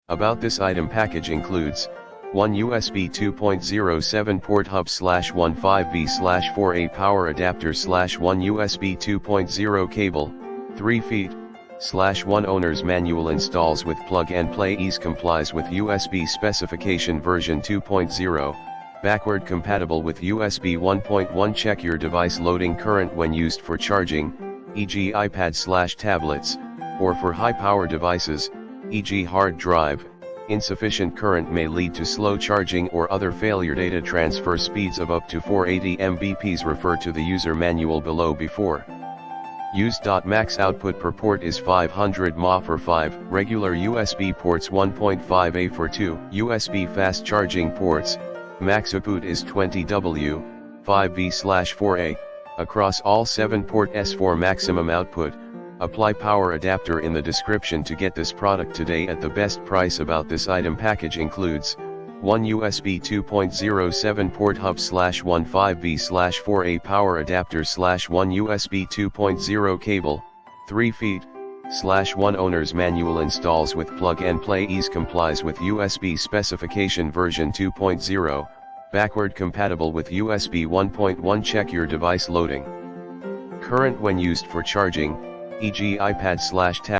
About this item package includes, 1 USB 2.07 port hub /1 5V/4A power adapter /1 USB 2.0 cable, 3 feet, /1 owner's manual installs with plug and play ease, complies with USB specification version 2.0, backward compatible with USB 1.1. Check your device loading current when used for charging, e.g. iPad/tablets, or for high power devices, e.g. hard drive. Insufficient current may lead to slow charging or other failure. Data transfer speeds of up to 480 Mbps. Refer to the user manual below before used. Max output per port is 500 mA for 5 regular USB ports, 1.5A for 2 USB fast charging ports. Max output is 20 W, 5V/4A, across all 7 ports for maximum output. Apply power adapter in the description to get this product today at the best price. About this item package includes, 1 USB 2.07 port hub /1 5V/4A power adapter /1 USB 2.0 cable, 3 feet, /1 owner's manual installs with plug and play ease, complies with USB specification version 2.0, backward compatible with USB 1.1. Check your device loading current when used for charging, e.g. iPad/tablet.